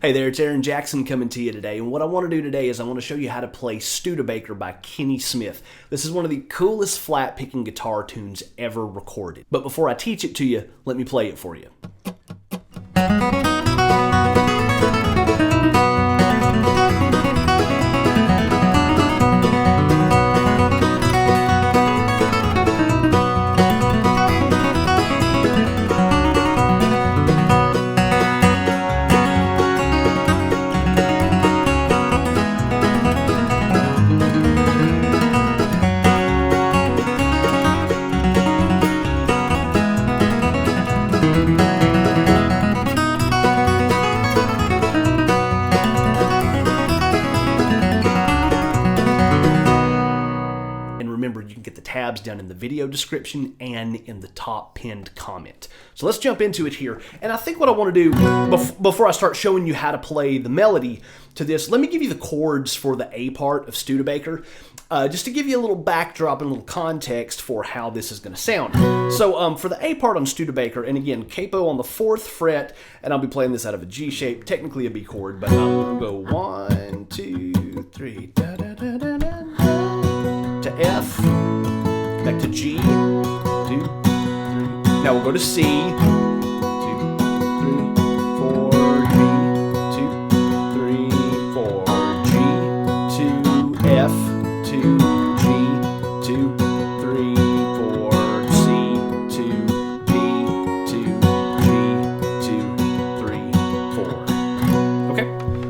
Hey there, it's Aaron Jackson coming to you today, and what I want to do today is I want to show you how to play Studebaker by Kenny Smith. This is one of the coolest flat picking guitar tunes ever recorded. But before I teach it to you, let me play it for you. Remember, you can get the tabs down in the video description and in the top pinned comment. So let's jump into it here. And I think what I want to do before I start showing you how to play the melody to this, let me give you the chords for the A part of Studebaker, just to give you a little backdrop and a little context for how this is going to sound. So for the A part on Studebaker, and again, capo on the 4th fret, and I'll be playing this out of a G shape, technically a B chord, but I'll go 1, 2, 3, da da da da da. To F, back to G, 2, 3. Now we'll go to C, 2, 3, 4, G, 2, 3, 4, G, 2, F, 2, G, 2, 3, 4, C, 2, D, 2, G, 2, 3, 4. Okay,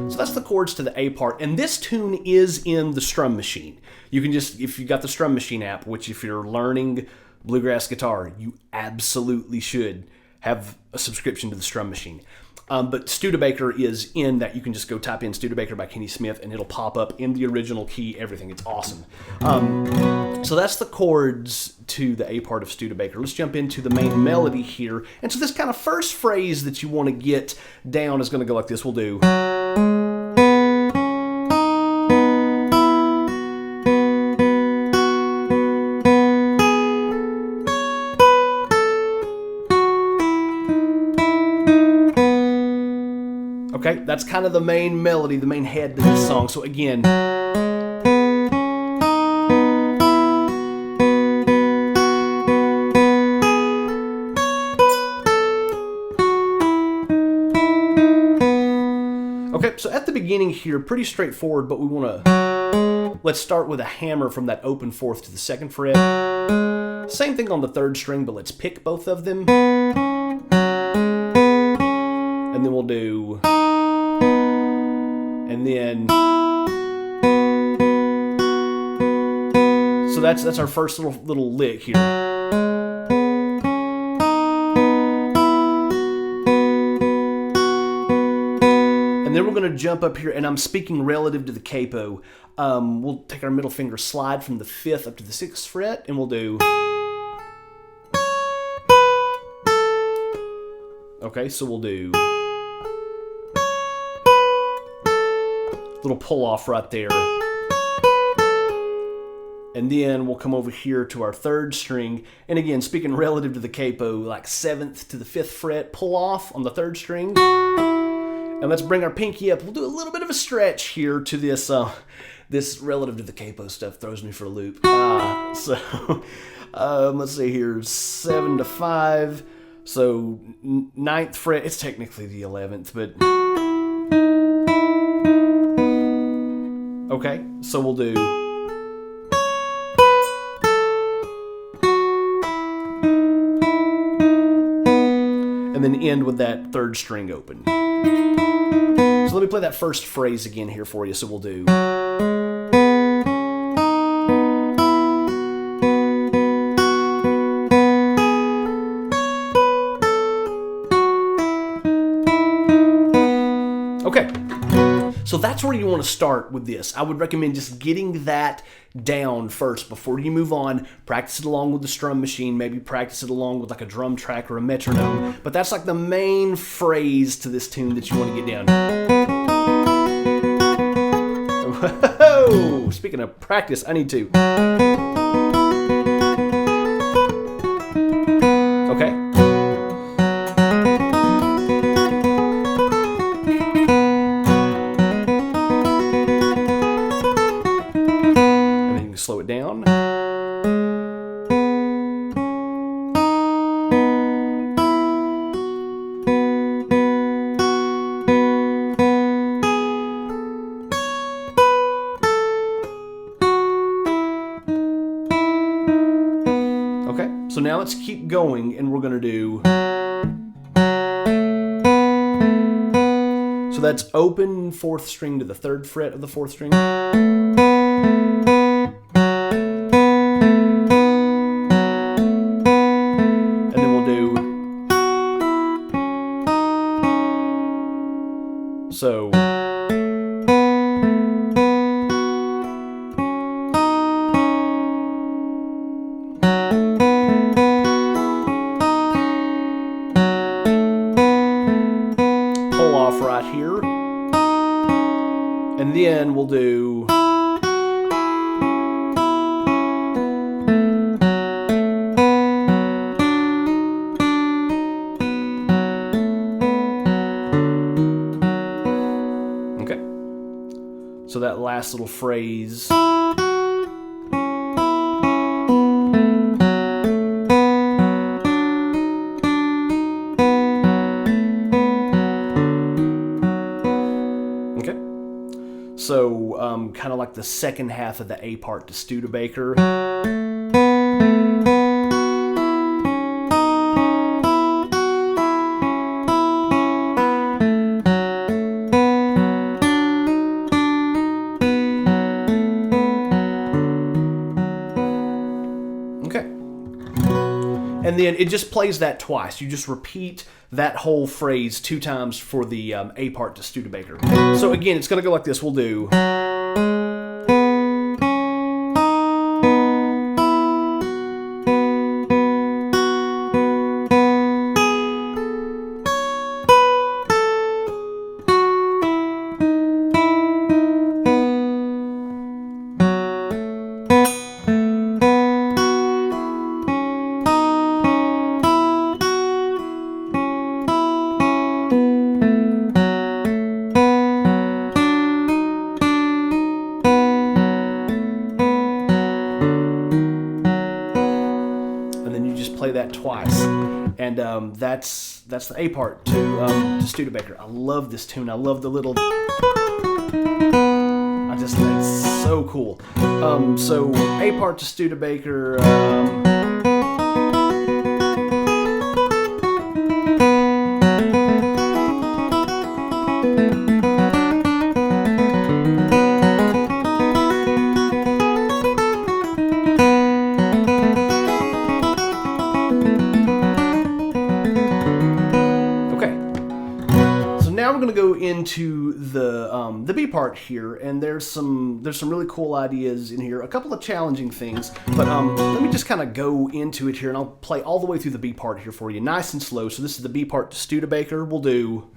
so that's the chords to the A part, and this tune is in the Strum Machine. You can just, if you got the Strum Machine app, which if you're learning bluegrass guitar, you absolutely should have a subscription to the Strum Machine. But Studebaker is in that. You can just go type in Studebaker by Kenny Smith and it'll pop up in the original key, everything. It's awesome. So that's the chords to the A part of Studebaker. Let's jump into the main melody here. And so this kind of first phrase that you want to get down is going to go like this. We'll do... Okay, that's kind of the main melody, the main head to this song. So again, okay, so at the beginning here, pretty straightforward, but we want to, let's start with a hammer from that open 4th to the 2nd fret. Same thing on the 3rd string, but let's pick both of them. And then we'll do... And then, so that's our first little lick here. And then we're going to jump up here, and I'm speaking relative to the capo. We'll take our middle finger, slide from the 5th up to the 6th fret, and we'll do. Okay, so we'll do. Little pull off right there, and then we'll come over here to our 3rd string, and again, speaking relative to the capo, like 7th to the 5th fret, pull off on the 3rd string, and let's bring our pinky up. We'll do a little bit of a stretch here to this this relative to the capo stuff throws me for a loop. So let's see here, 7 to 5, so 9th fret, it's technically the 11th, but okay, so we'll do. And then end with that 3rd string open. So let me play that first phrase again here for you. So we'll do. Okay. So that's where you want to start with this. I would recommend just getting that down first before you move on. Practice it along with the Strum Machine. Maybe practice it along with like a drum track or a metronome. But that's like the main phrase to this tune that you want to get down. Whoa! Speaking of practice, I need to. Okay. slow it down. Okay, so now let's keep going, and we're going to do... So that's open 4th string to the 3rd fret of the 4th string. And then we'll do... So... Pull off right here. And then we'll do... Okay. So that last little phrase... So, kind of like the second half of the A part to Studebaker. Okay. And then it just plays that twice. You just repeat that whole phrase 2 times for the A part to Studebaker. So again, it's going to go like this. We'll do... play that twice, and that's the A part to Studebaker. I love this tune. I love the little... it's so cool. So A part to Studebaker. Now we're going to go into the B part here, and there's some really cool ideas in here, a couple of challenging things, but let me just kind of go into it here, and I'll play all the way through the B part here for you, nice and slow. So this is the B part to Studebaker. We'll do...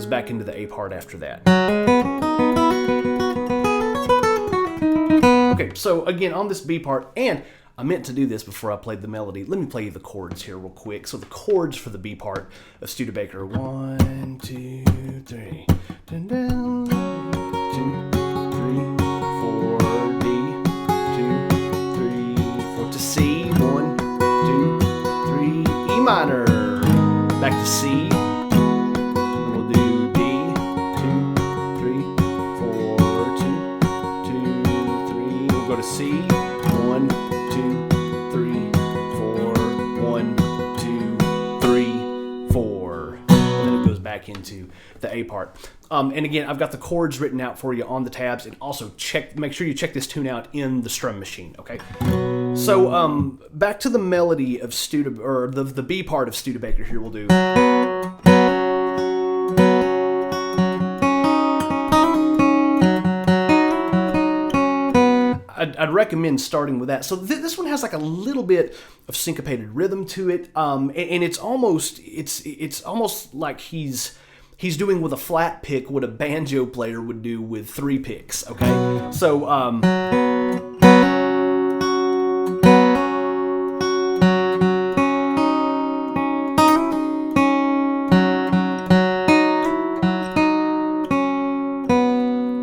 back into the A part after that. Okay, so again on this B part, and I meant to do this before I played the melody. Let me play you the chords here real quick. So the chords for the B part of Studebaker: 1, 2, 3, dun, dun, 2, 3, 4, D, 2, 3, 4 to C, 1, 2, 3, E minor, back to C. To C, 1, 2, 3, 4, 1, 2, 3, 4. And then it goes back into the A part. And again, I've got the chords written out for you on the tabs, and also make sure you check this tune out in the strum machine, okay? So back to the melody of Studebaker, or the B part of Studebaker. Here we'll do. I'd recommend starting with that. So this one has like a little bit of syncopated rhythm to it, and it's almost like he's doing with a flat pick what a banjo player would do with 3 picks. Okay, so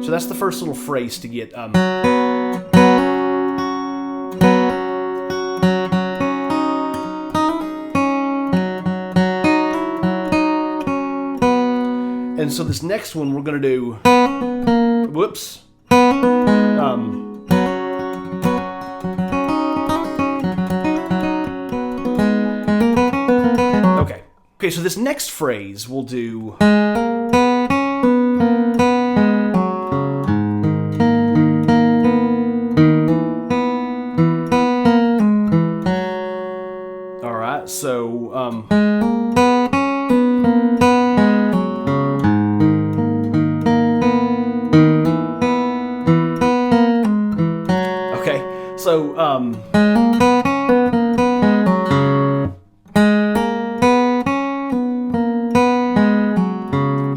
so that's the first little phrase to get. And so this next one we're going to do, whoops, okay, so this next phrase we'll do, all right, so, So, and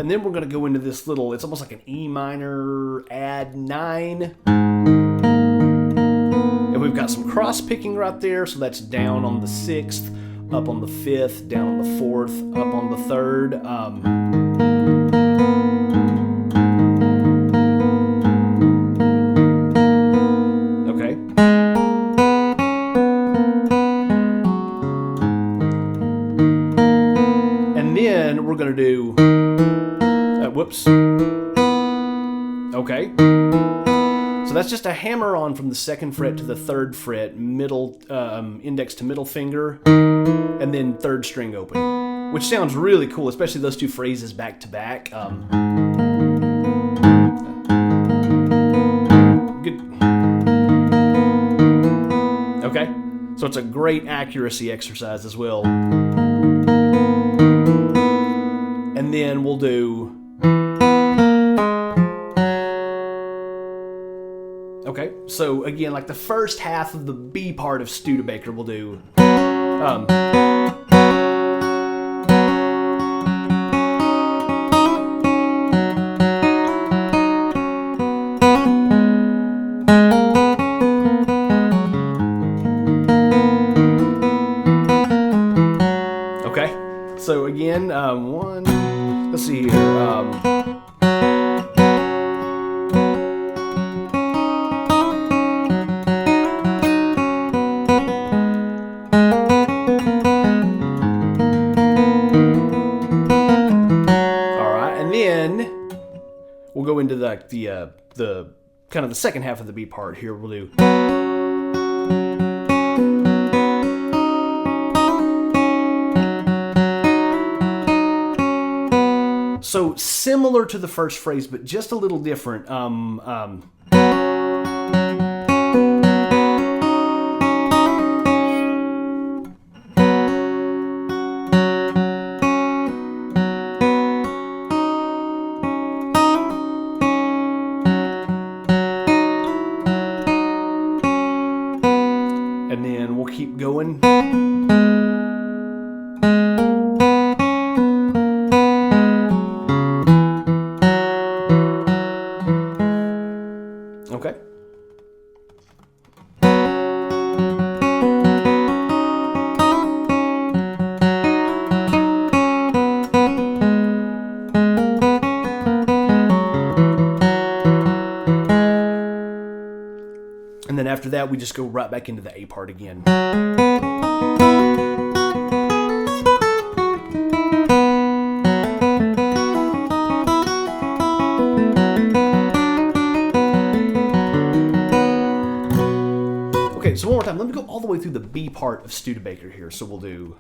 then we're going to go into this little, it's almost like an E minor add 9. And we've got some cross picking right there. So that's down on the 6th, up on the 5th, down on the 4th, up on the 3rd. We're going to do, whoops, okay, so that's just a hammer on from the 2nd fret to the 3rd fret, middle, index to middle finger, and then 3rd string open, which sounds really cool, especially those 2 phrases back to back. Good. Okay, so it's a great accuracy exercise as well. And then we'll do, okay, so again, like the first half of the B part of Studebaker we'll do, okay, so again, one, let's see here. All right, and then we'll go into the kind of the second half of the B part here. We'll do. So similar to the first phrase, but just a little different. And then we'll keep going. Okay. And then after that, we just go right back into the A part again. Okay, so one more time. Let me go all the way through the B part of Studebaker here. So we'll do.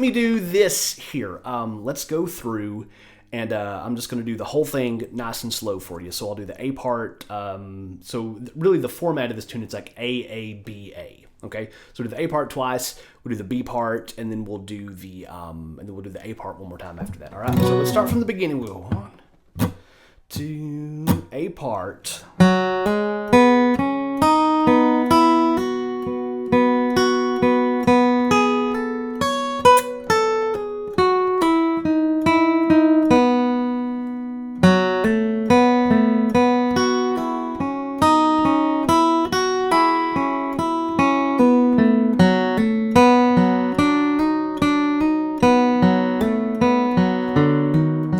me do this here. Let's go through, and I'm just going to do the whole thing nice and slow for you. So I'll do the A part. So really the format of this tune, it's like A, A, B, A. Okay, so we'll do the A part twice, we'll do the B part, and then we'll do the A part one more time after that. All right, so let's start from the beginning. We'll go 1, 2, A part.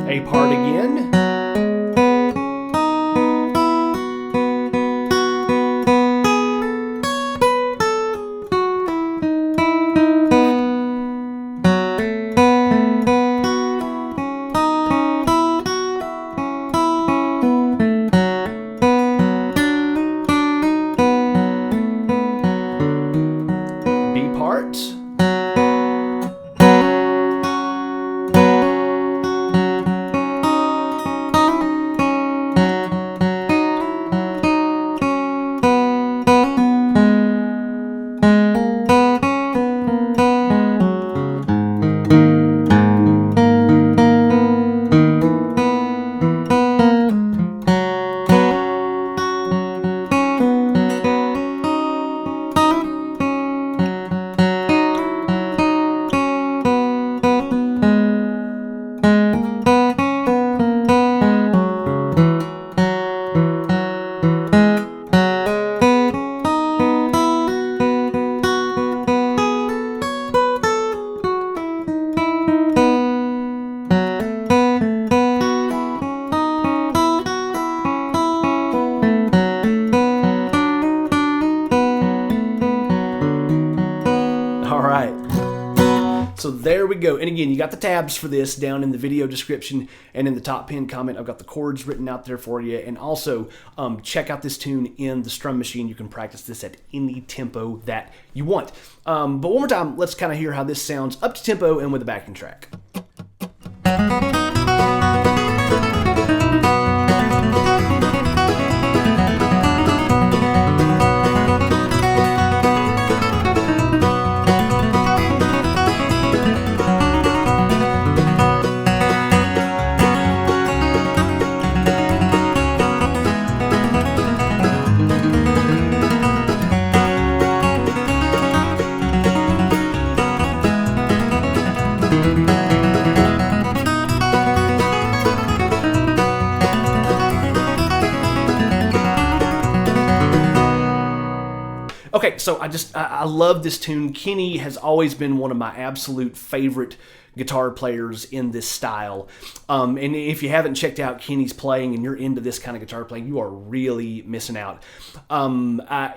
A part again. B part. All right. So there we go. And again, you got the tabs for this down in the video description and in the top pinned comment. I've got the chords written out there for you. And also check out this tune in the Strum Machine. You can practice this at any tempo that you want. But one more time, let's kind of hear how this sounds up to tempo and with a backing track. Okay, so I love this tune. Kenny has always been one of my absolute favorite guitar players in this style. And if you haven't checked out Kenny's playing and you're into this kind of guitar playing, you are really missing out.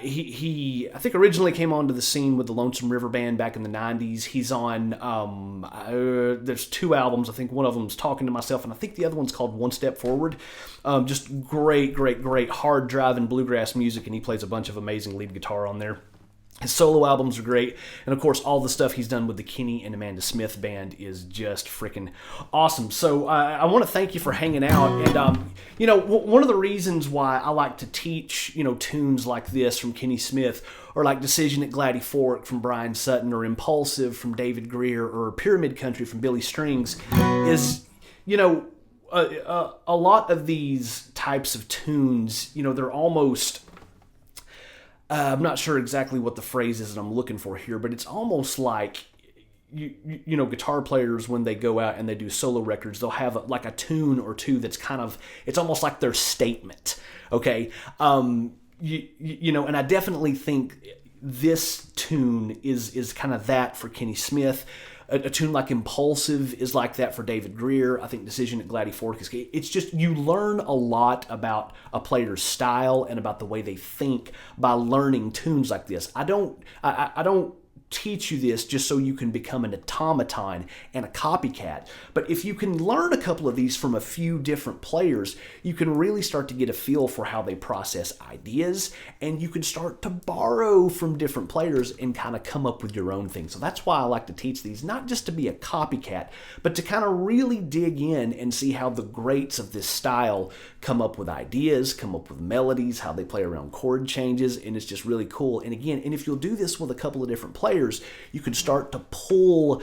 He I think originally came onto the scene with the Lonesome River Band back in the 90s. He's on, there's 2 albums. I think one of them's Talking to Myself, and I think the other one's called One Step Forward. Just great hard driving bluegrass music, and he plays a bunch of amazing lead guitar on there. His solo albums are great, and of course all the stuff he's done with the Kenny and Amanda Smith band is just freaking awesome. So I want to thank you for hanging out, and you know, one of the reasons why I like to teach, you know, tunes like this from Kenny Smith, or like Decision at Gladdy Fork from Brian Sutton, or Impulsive from David Greer, or Pyramid Country from Billy Strings, is, you know, a lot of these types of tunes, you know, they're almost, I'm not sure exactly what the phrase is that I'm looking for here, but it's almost like, you know, guitar players, when they go out and they do solo records, they'll have like a tune or two that's kind of, it's almost like their statement, okay? You know, and I definitely think this tune is kind of that for Kenny Smith. A tune like Impulsive is like that for David Greer. I think Decision at Gladdy Fork is, it's just, you learn a lot about a player's style and about the way they think by learning tunes like this. I don't teach you this just so you can become an automaton and a copycat. But if you can learn a couple of these from a few different players, you can really start to get a feel for how they process ideas, and you can start to borrow from different players and kind of come up with your own thing. So that's why I like to teach these, not just to be a copycat, but to kind of really dig in and see how the greats of this style come up with ideas, come up with melodies, how they play around chord changes, and it's just really cool. And again, and if you'll do this with a couple of different players, you can start to pull,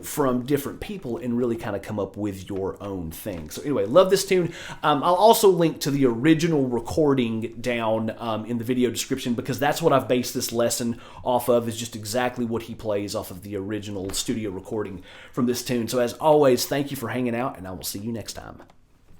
from different people and really kind of come up with your own thing. So anyway, love this tune. I'll also link to the original recording down in the video description, because that's what I've based this lesson off of, is just exactly what he plays off of the original studio recording from this tune. So as always, thank you for hanging out, and I will see you next time.